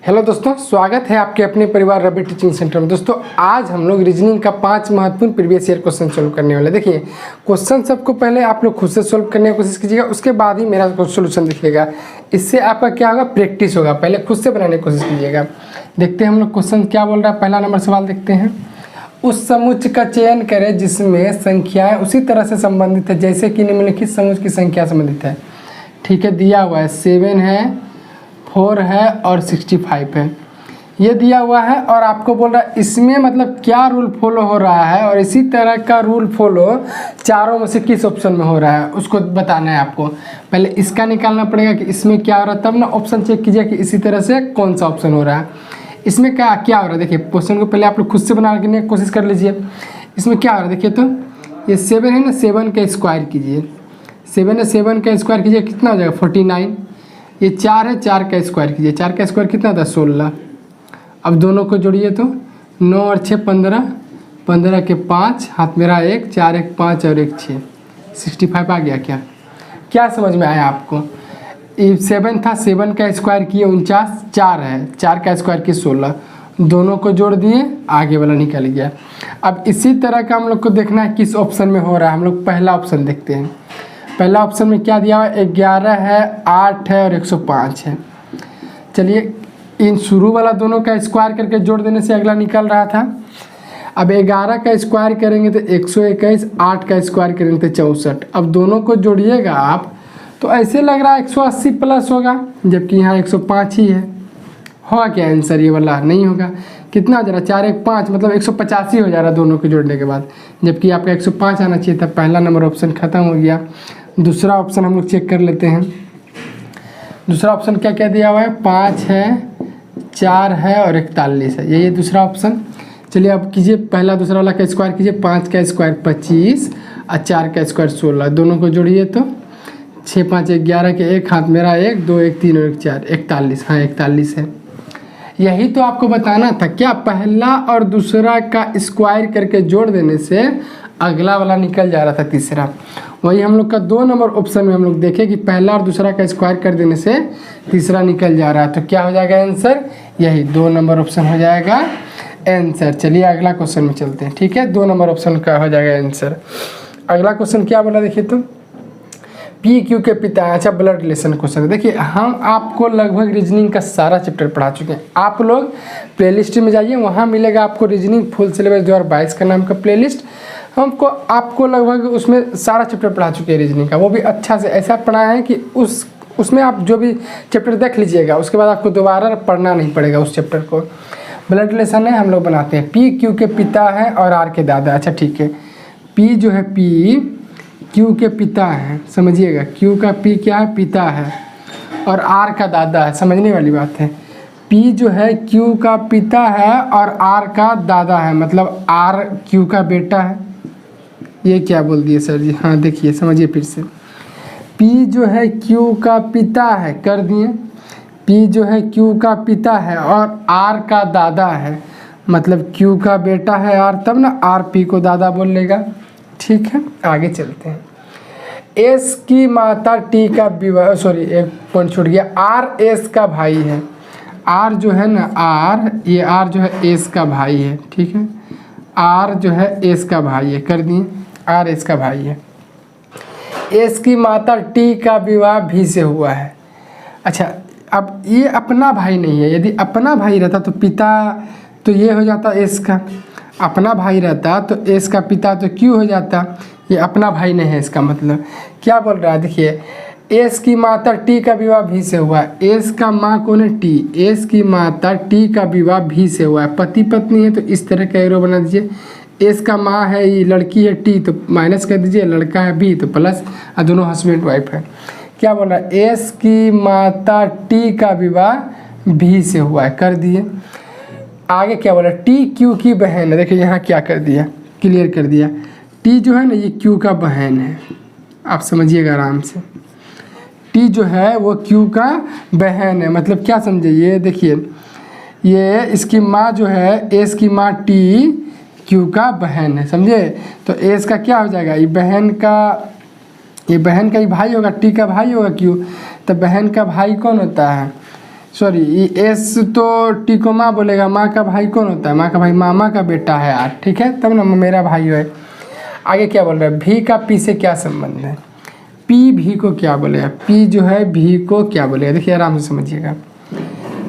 Hello दोस्तों, स्वागत है आपके अपने परिवार रवि टीचिंग सेंटर में। दोस्तों आज हम लोग रीजनिंग का 5 महत्वपूर्ण प्रीवियस ईयर क्वेश्चन सोल्व करने वाले। देखिए क्वेश्चन सबको पहले आप लोग खुद से सोल्व करने की कोशिश कीजिएगा, उसके बाद ही मेरा सोल्यूशन देखिएगा। इससे आपका क्या होगा, प्रैक्टिस होगा। पहले खुद से बनाने की कोशिश कीजिएगा। देखते हैं हम लोग क्वेश्चन क्या बोल रहा है। पहला नंबर सवाल देखते हैं। उस समुच्चय का चयन करें जिसमें संख्याएँ उसी तरह से संबंधित है जैसे कि निम्नलिखित समुच्चय की संख्या संबंधित है। ठीक है, दिया हुआ है 7 है, 4 है और 65 है, ये दिया हुआ है। और आपको बोल रहा है इसमें मतलब क्या रूल फॉलो हो रहा है और इसी तरह का रूल फॉलो चारों में से किस ऑप्शन में हो रहा है उसको बताना है आपको। पहले इसका निकालना पड़ेगा कि इसमें क्या हो रहा है, तब ना ऑप्शन चेक कीजिए कि इसी तरह से कौन सा ऑप्शन हो रहा है। इसमें क्या क्या हो रहा है, देखिए क्वेश्चन को पहले आप लोग खुद से बनाने की कोशिश कर लीजिए। इसमें क्या हो रहा है देखिए, तो ये 7 है ना, 7 का स्क्वायर कीजिए। 7 है, 7 का स्क्वायर कीजिए, कितना हो जाएगा 49। ये 4 है, 4 का स्क्वायर कीजिए, 4 का स्क्वायर कितना था 16। अब दोनों को जोड़िए तो 9 और 6 15, 15 के 5 हाथ मेरा 1, 4 1 5 और 1 6, 65 आ गया। क्या क्या समझ में आया आपको? 7 था, 7 का स्क्वायर किए 49, 4 है, 4 का स्क्वायर किए 16, दोनों को जोड़ दिए, आगे वाला निकल गया। अब इसी तरह का हम लोग को देखना है किस ऑप्शन में हो रहा है। हम लोग पहला ऑप्शन देखते हैं। पहला ऑप्शन में क्या दिया हुआ है, 11 है, 8 है और 105 है। चलिए इन शुरू वाला दोनों का स्क्वायर करके जोड़ देने से अगला निकल रहा था। अब 11 का स्क्वायर करेंगे तो 121, 8 का स्क्वायर करेंगे तो 64। अब दोनों को जोड़िएगा आप तो ऐसे लग रहा है 180 प्लस होगा, जबकि यहाँ 105 ही है। होगा क्या आंसर ये वाला? नहीं होगा। कितना हो जा रहा है, 4 1 5, मतलब 185 हो जा रहा है दोनों को जोड़ने के बाद, जबकि आपका 105 आना चाहिए था। पहला नंबर ऑप्शन खत्म हो गया। दूसरा ऑप्शन हम लोग चेक कर लेते हैं। दूसरा ऑप्शन क्या क्या दिया हुआ है, 5 है, 4 है और 41 है, ये दूसरा ऑप्शन। चलिए अब कीजिए, पहला दूसरा वाला का स्क्वायर कीजिए। 5 का स्क्वायर 25 और 4 का स्क्वायर 16, दोनों को जोड़िए तो 6 5 11 के 1 हाथ मेरा 1 2 1 3 और 1 4, 41। हाँ 41 है। यही तो आपको बताना था क्या, पहला और दूसरा का स्क्वायर करके जोड़ देने से अगला वाला निकल जा रहा था तीसरा। वही हम लोग का 2 नंबर ऑप्शन में हम लोग देखें कि पहला और दूसरा का स्क्वायर कर देने से तीसरा निकल जा रहा है। तो क्या हो जाएगा आंसर, यही 2 नंबर ऑप्शन हो जाएगा आंसर। चलिए अगला क्वेश्चन में चलते हैं। ठीक है, 2 नंबर ऑप्शन का हो जाएगा आंसर। अगला क्वेश्चन क्या बोला देखिए, तो पी क्यू के पिता। अच्छा, ब्लड रिलेशन क्वेश्चन। देखिए हम आपको लगभग रीजनिंग का सारा चैप्टर पढ़ा चुके हैं। आप लोग प्लेलिस्ट में जाइए, वहाँ मिलेगा आपको रीजनिंग फुल सिलेबस 2022 का नाम का प्लेलिस्ट। हमको आपको लगभग उसमें सारा चैप्टर पढ़ा चुके हैं रीजनिंग का, वो भी अच्छा से ऐसा पढ़ाया है कि उसमें आप जो भी चैप्टर देख लीजिएगा उसके बाद आपको दोबारा पढ़ना नहीं पड़ेगा उस चैप्टर को। ब्लड रिलेशन है, हम लोग बनाते हैं। पी क्यू के पिता है और आर के दादा। अच्छा ठीक है, पी जो है, पी क्यू के पिता है, समझिएगा। क्यू का पी क्या है, पिता है, और आर का दादा है, समझने वाली बात है। पी जो है क्यू का पिता है और आर का दादा है, मतलब आर क्यू का बेटा है। ये क्या बोल दिए सर जी? हाँ देखिए समझिए फिर से। पी जो है क्यू का पिता है, कर दिए। पी जो है क्यू का पिता है और आर का दादा है, मतलब क्यू का बेटा है आर, तब ना आर पी को दादा बोल लेगा। ठीक है, आगे चलते हैं। एस की माता टी का विवाह, सॉरी एक पॉइंट छूट गया। आर एस का भाई है। आर जो है ना, आर, ये आर जो है एस का भाई है। ठीक है, आर जो है एस का भाई है, कर दिए। आर एस का भाई है। एस की माता टी का विवाह भी से हुआ है। अच्छा, अब ये अपना भाई नहीं है। यदि अपना भाई रहता तो पिता तो ये हो जाता एस का, अपना भाई रहता तो एस का पिता तो क्यों हो जाता। ये अपना भाई नहीं है, इसका मतलब क्या बोल रहा है देखिए। एस की माता टी का विवाह भी से हुआ है। एस का माँ कौन है, टी। एस की माता टी का विवाह भी से हुआ है। पति पत्नी है तो इस तरह का एरो बना दीजिए। एस का माँ है, ये लड़की है टी, तो माइनस कर दीजिए। लड़का है बी तो प्लस, और दोनों हस्बैंड वाइफ है। क्या बोल रहा है, एस की माता टी का विवाह भी से हुआ है, कर दिए। आगे क्या बोला, टी क्यू की बहन है। देखिए यहाँ क्या कर दिया, क्लियर कर दिया। टी जो है ना, ये क्यू का बहन है, आप समझिएगा आराम से। टी जो है वो क्यू का बहन है, मतलब क्या समझे, ये देखिए, ये इसकी माँ जो है, एस की माँ टी क्यू का बहन है, समझे। तो एस का क्या हो जाएगा, ये बहन का ही भाई होगा, टी का भाई होगा क्यू। तो बहन का भाई कौन होता है, सॉरी एस तो टी को माँ बोलेगा, माँ का भाई कौन होता है, माँ का भाई मामा का बेटा है यार, ठीक है, तब ना मेरा भाई है। आगे क्या बोल रहा है, भी का पी से क्या संबंध है, पी भी को क्या बोलेगा, पी जो है भी को क्या बोलेगा, देखिए आराम से समझिएगा,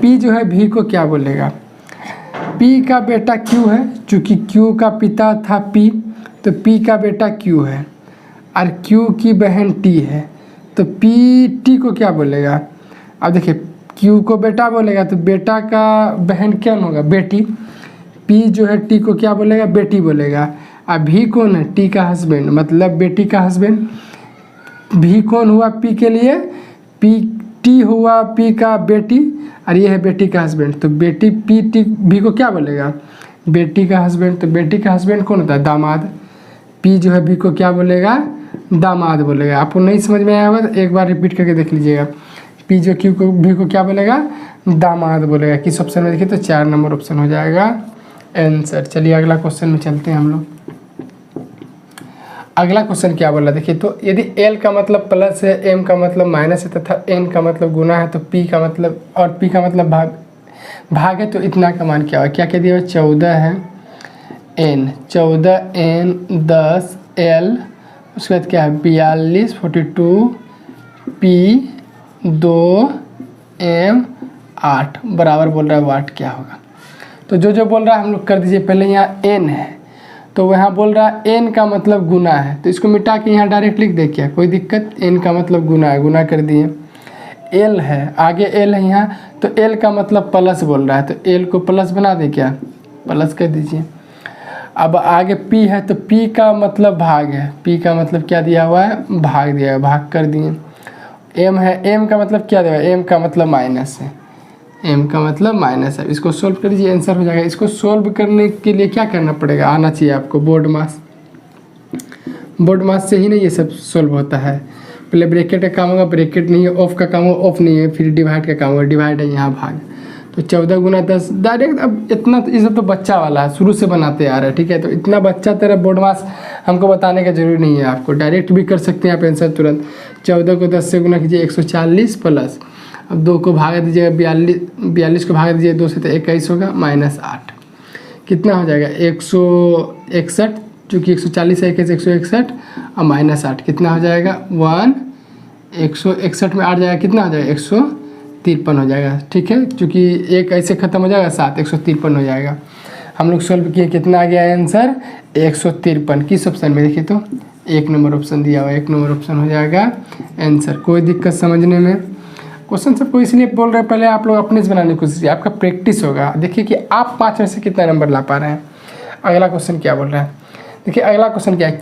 पी जो है भी को क्या बोलेगा, पी का बेटा क्यू है, चूँकि क्यू का पिता था पी, तो पी का बेटा क्यू है, और क्यू की बहन टी है, तो पी टी को क्या बोलेगा। अब देखिए क्यू को बेटा बोलेगा तो बेटा का बहन क्या होगा, बेटी, पी जो है टी को क्या बोलेगा, बेटी बोलेगा। अब भी कौन है, टी का हस्बैंड, मतलब बेटी का हस्बैंड। भी कौन हुआ पी के लिए, पी टी हुआ पी का बेटी, और ये है बेटी का हस्बैंड, तो बेटी पी टी भी को क्या बोलेगा, बेटी का हस्बैंड, तो बेटी का हस्बैंड कौन होता है, दामाद। पी जो है भी को क्या बोलेगा, दामाद बोलेगा। आपको नहीं समझ में आया होगा तो एक बार रिपीट करके देख लीजिएगा, पी जो क्यू को भी को क्या बोलेगा, दामाद बोलेगा। किस ऑप्शन में देखिए तो 4 नंबर ऑप्शन हो जाएगा आंसर। चलिए अगला क्वेश्चन में चलते हैं हम लोग। अगला क्वेश्चन क्या बोला देखिए, तो यदि L का मतलब प्लस है, M का मतलब माइनस है तथा N का मतलब गुना है, तो P का मतलब और P का मतलब भाग है, तो इतना का मान क्या होगा। क्या कह दिया, 14 है N, 14 N 10 L, उसके बाद क्या है 42 42 P 2 M 8 बराबर बोल रहा है वाट क्या होगा। तो जो बोल रहा है हम लोग कर दीजिए। पहले यहाँ N है तो वहाँ बोल रहा है N का मतलब गुना है, तो इसको मिटा के यहाँ डायरेक्ट लिख दे, क्या कोई दिक्कत, N का मतलब गुना है, गुना कर दिए। L है, आगे L है यहाँ, तो L का मतलब प्लस बोल रहा है, तो L को प्लस बना दे, क्या प्लस कर दीजिए। अब आगे P है, तो P का मतलब भाग है, P का मतलब क्या दिया हुआ है, भाग दिया है, भाग कर दिए। M है, M का मतलब क्या दिया, M का मतलब माइनस है, M का मतलब माइनस है। इसको सोल्व कर दीजिए, आंसर हो जाएगा। इसको सोल्व करने के लिए क्या करना पड़ेगा, आना चाहिए आपको बोर्ड मास, बोर्ड मास से ही नहीं ये सब सोल्व होता है। पहले ब्रैकेट का काम होगा, ब्रैकेट नहीं है, ऑफ का काम होगा, ऑफ नहीं है, फिर डिवाइड का काम होगा, डिवाइड है यहाँ भाग। तो 14 गुना 10 डायरेक्ट। अब इतना तो ये सब तो बच्चा वाला है, शुरू से बनाते आ रहे हैं, ठीक है, तो इतना बच्चा तरह बोर्ड मास हमको बताने का जरूरी नहीं है, आपको डायरेक्ट भी कर सकते हैं आप आंसर तुरंत। 14 को 10 से गुना कीजिए 140 प्लस, अब 2 को भागा दीजिएगा 42 को भागा दीजिए 2 से तो 21 होगा, माइनस 8 कितना हो जाएगा 161, चूँकि 140 है 161 और माइनस 8 कितना हो जाएगा 161 में 8 जाएगा, कितना हो जाएगा 153 हो जाएगा, ठीक है, चूँकि एक ऐसे ख़त्म हो जाएगा 7, 153 हो जाएगा। हम लोग सोल्व किए, कितना आ गया आंसर 153। किस ऑप्शन में देखिए तो 1 नंबर ऑप्शन दिया हुआ है, 1 नंबर ऑप्शन हो जाएगा आंसर। कोई दिक्कत समझने में, क्वेश्चन सबको इसलिए बोल रहे हैं, पहले आप लोग अपने से बनाने की कोशिश कीजिए, आपका प्रैक्टिस होगा, देखिए कि आप 5 में से कितना नंबर ला पा रहे हैं। अगला क्वेश्चन क्या बोल रहा है देखिए, अगला क्वेश्चन क्या है,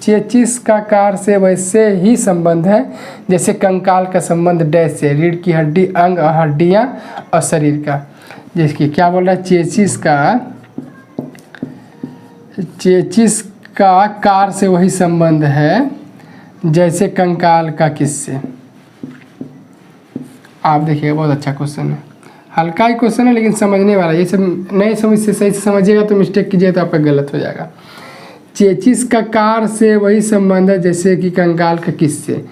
चेचिस का कार से वैसे ही संबंध है जैसे कंकाल का संबंध डैश से, रीढ़ की हड्डी, अंग और हड्डियाँ और शरीर का। जैसे क्या बोल रहा है, चेचिस का कार से वही संबंध है जैसे कंकाल का किससे। आप देखिएगा बहुत अच्छा क्वेश्चन है, हल्का ही क्वेश्चन है लेकिन समझने वाला। ये सब नए समझ से सही से समझिएगा, तो मिस्टेक कीजिएगा तो आपका गलत हो जाएगा। चेचिस का कार से वही संबंध है जैसे कि कंकाल का किससे।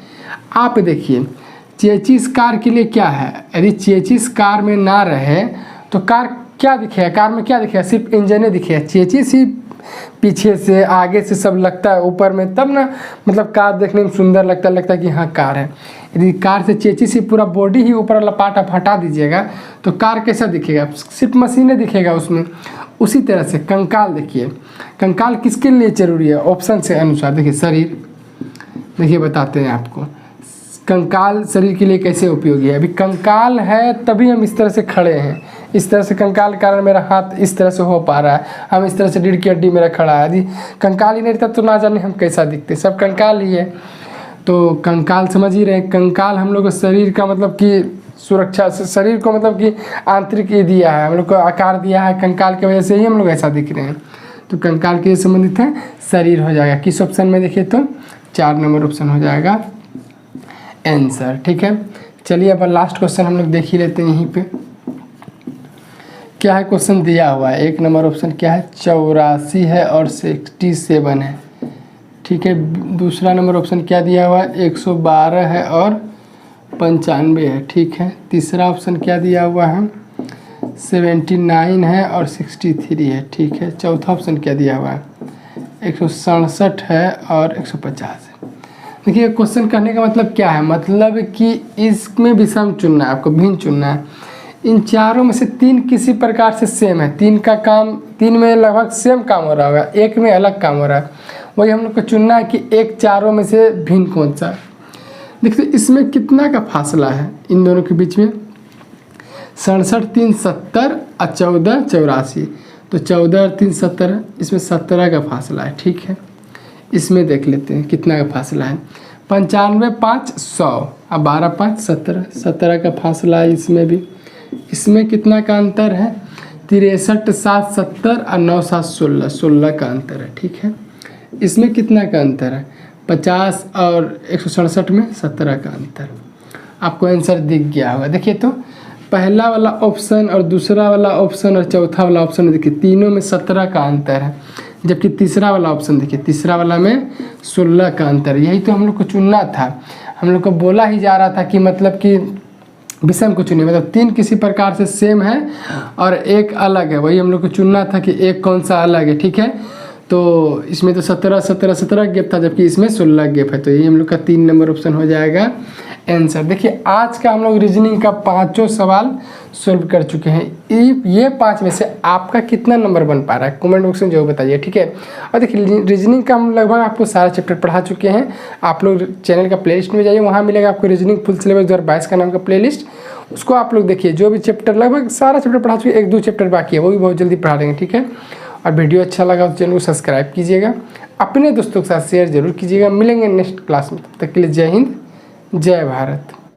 आप देखिए चेचिस कार के लिए क्या है, यदि चेचिस कार में ना रहे तो कार क्या दिखेगा, कार में क्या दिखेगा, सिर्फ इंजन दिखेगा, चेचिस ही पीछे से आगे से सब लगता है ऊपर में, तब ना मतलब कार देखने में सुंदर लगता है कि हाँ कार है। यदि कार से चेचिस ही पूरा बॉडी ही ऊपर लपाट आप हटा दीजिएगा तो कार कैसा दिखेगा, सिर्फ मशीनें दिखेगा उसमें। उसी तरह से कंकाल देखिए, कंकाल किसके लिए जरूरी है, ऑप्शन से अनुसार देखिए शरीर, देखिए बताते हैं आपको कंकाल शरीर के लिए कैसे उपयोगी है। अभी कंकाल है तभी हम इस तरह से खड़े हैं, इस तरह से कंकाल के कारण मेरा हाथ इस तरह से हो पा रहा है, हम इस तरह से रीढ़ की हड्डी मेरा खड़ा है। यदि कंकाल ही नहीं रहता तो ना जाने हम कैसा दिखते, सब कंकाल ही है। तो कंकाल समझ ही रहे, कंकाल हम लोग को शरीर का मतलब कि सुरक्षा, शरीर को मतलब कि आंतरिक ये दिया है, हम लोग को आकार दिया है, कंकाल की वजह से ही हम लोग ऐसा दिख रहे हैं। तो कंकाल के संबंधित है शरीर हो जाएगा। किस ऑप्शन में देखिए तो 4 नंबर ऑप्शन हो जाएगा आंसर, ठीक है। चलिए अब लास्ट क्वेश्चन हम लोग देख ही लेते हैं। यहीं पे क्या है, क्वेश्चन दिया हुआ है 1 नंबर ऑप्शन क्या है, 84 है और 67 है, ठीक है। दूसरा नंबर ऑप्शन क्या दिया हुआ है, 112 है और 95 है, ठीक है। तीसरा ऑप्शन क्या दिया हुआ है, 79 है और 63 है, ठीक है। चौथा ऑप्शन क्या दिया हुआ है, 167 है और 150 है। देखिए क्वेश्चन करने का मतलब क्या है, मतलब कि इसमें विषम चुनना है आपको, भिन्न चुनना है। इन चारों में से 3 किसी प्रकार से सेम है, 3 का काम, 3 में लगभग सेम काम हो रहा होगा, एक में अलग काम हो रहा है। वही हम लोग को चुनना है कि एक चारों में से भिन्न कौन सा है। देखिए इसमें कितना का फासला है इन दोनों के बीच में, 67 3 70 और 14 84। तो 14 और 3 17, इसमें 17 का फासला है, ठीक है। इसमें देख लेते हैं कितना का फासला है, 95 5 100 और 12 5 17, 17 का फासला है इसमें भी। इसमें कितना का अंतर है, 63 7 70 और 9 7 16, 16 का अंतर है, ठीक है। इसमें कितना का अंतर है, 50 और 167 में 17 का अंतर। आपको आंसर दिख गया होगा। देखिए तो पहला वाला ऑप्शन और दूसरा वाला ऑप्शन और चौथा वाला ऑप्शन देखिए, तीनों में 17 का अंतर है, जबकि तीसरा वाला ऑप्शन देखिए, तीसरा वाला में 16 का अंतर। यही तो हम लोग को चुनना था, हम लोग को बोला ही जा रहा था कि मतलब कि विषम को चुनिए, मतलब 3 किसी प्रकार से सेम है और एक अलग है। वही हम लोग को चुनना था कि एक कौन सा अलग है, ठीक है। तो इसमें तो 17 17 17 गैप था, जबकि इसमें 16 गैप है। तो यही हम लोग का 3 नंबर ऑप्शन हो जाएगा आंसर। देखिए आज का हम लोग रीजनिंग का 5 सवाल सोल्व कर चुके हैं। ये 5 में से आपका कितना नंबर बन पा रहा है कमेंट बॉक्स में जो बताइए, ठीक है। और देखिए रीजनिंग का हम लगभग आपको सारा चैप्टर पढ़ा चुके हैं। आप लोग चैनल का प्लेलिस्ट में जाइए, वहाँ मिलेगा आपको रीजनिंग फुल सिलेबस 2022 का नाम का प्लेलिस्ट। उसको आप लोग देखिए, जो भी चैप्टर लगभग सारा चैप्टर पढ़ा चुके, 1-2 चैप्टर बाकी है, वो भी बहुत जल्दी पढ़ा देंगे, ठीक है। और वीडियो अच्छा लगा तो चैनल को सब्सक्राइब कीजिएगा, अपने दोस्तों के साथ शेयर जरूर कीजिएगा। मिलेंगे नेक्स्ट क्लास में, तब तक के लिए जय हिंद जय भारत।